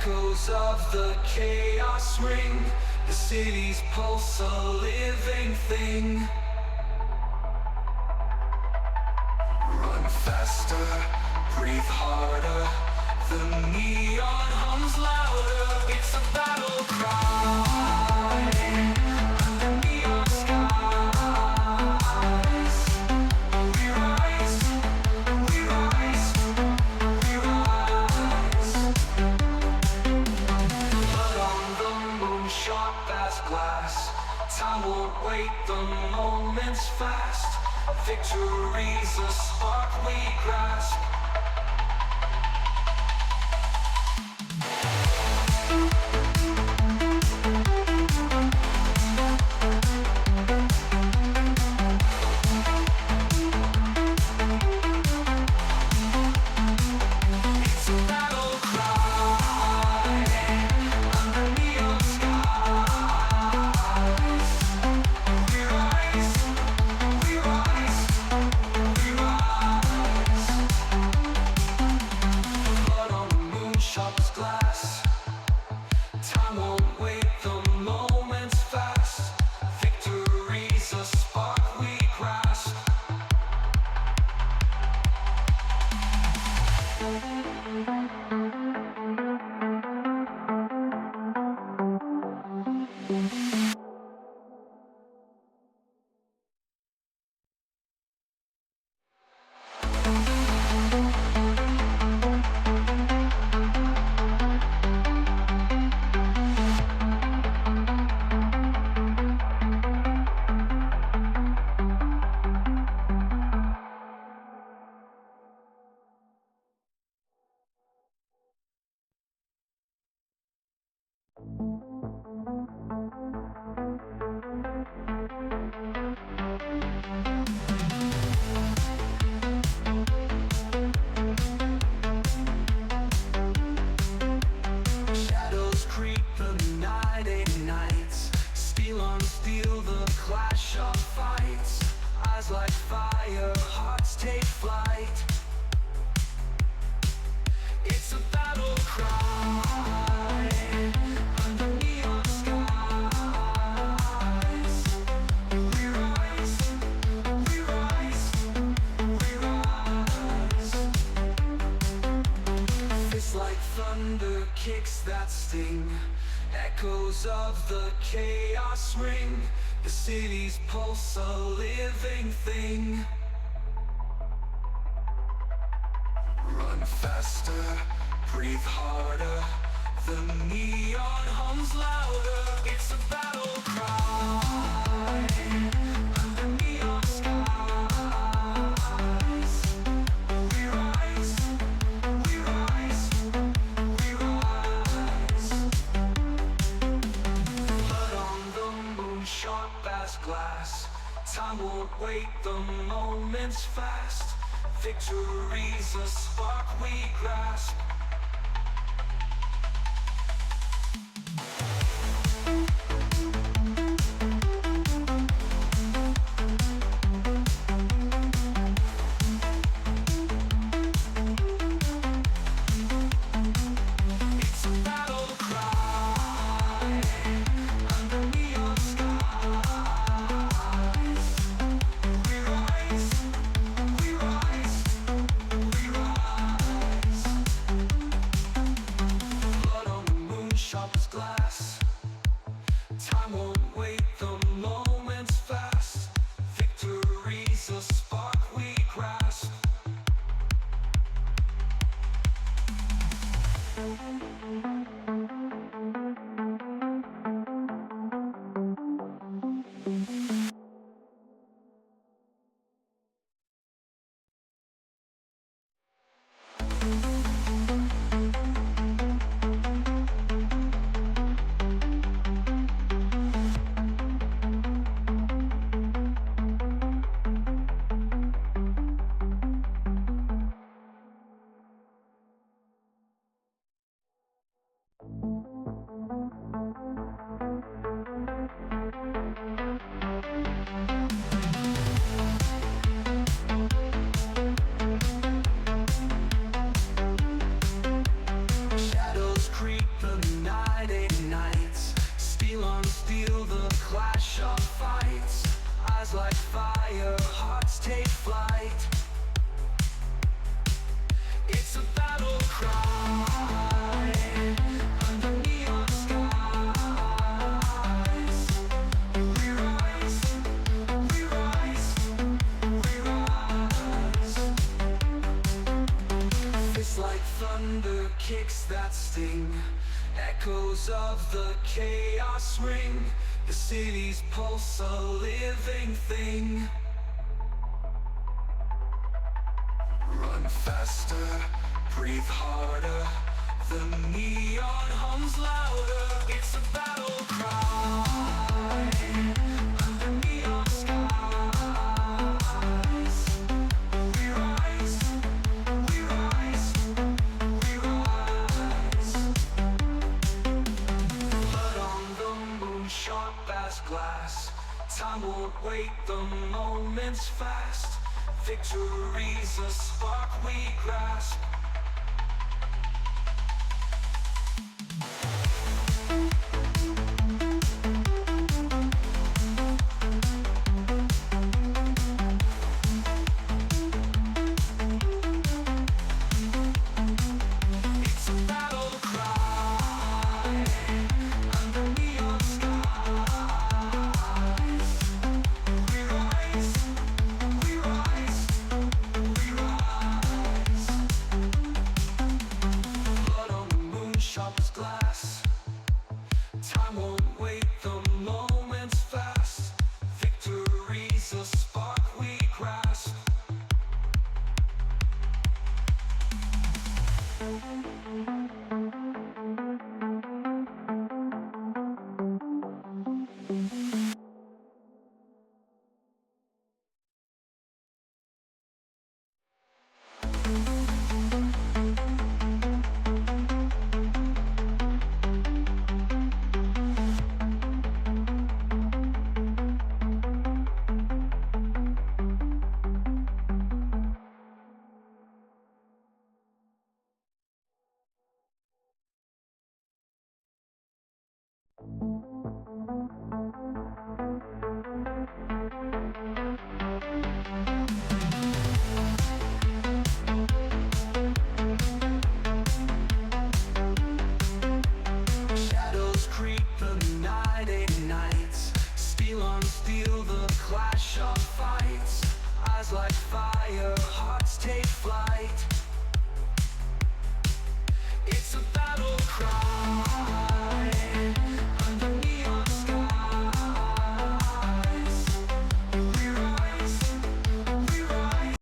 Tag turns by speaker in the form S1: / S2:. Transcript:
S1: Echoes of the chaos ring. The city's pulse, a living thing. Run faster, breathe harder. The neon hums louder. It's a battle cry under neon skies. We rise, we rise, we rise. Blood on the moon, sharp as glass. Time won't wait, the moment's fast. Victory's a spark we grasp. Kicks that sting. Echoes of the chaos ring. The city's pulse, a living thing. Run faster, breathe harder. The neon hums louder. It's a battle cry under neon skies. We rise, we rise, we rise. Blood on the moon, sharp as glass. Time won't wait, the moment's fast. Victory's a spark we grasp. that sting. Echoes of the chaos ring. The city's pulse, a living thing. Run faster, breathe harder. The neon hums louder. It's a battle cry under neon skies. We rise, we rise, we rise. Blood on the moon, sharp as glass. Time won't wait, the moment's fast. Victory's a spark we grasp. It's a battle cry under neon skies. We rise, we rise, we rise. Blood on the moon, sharp as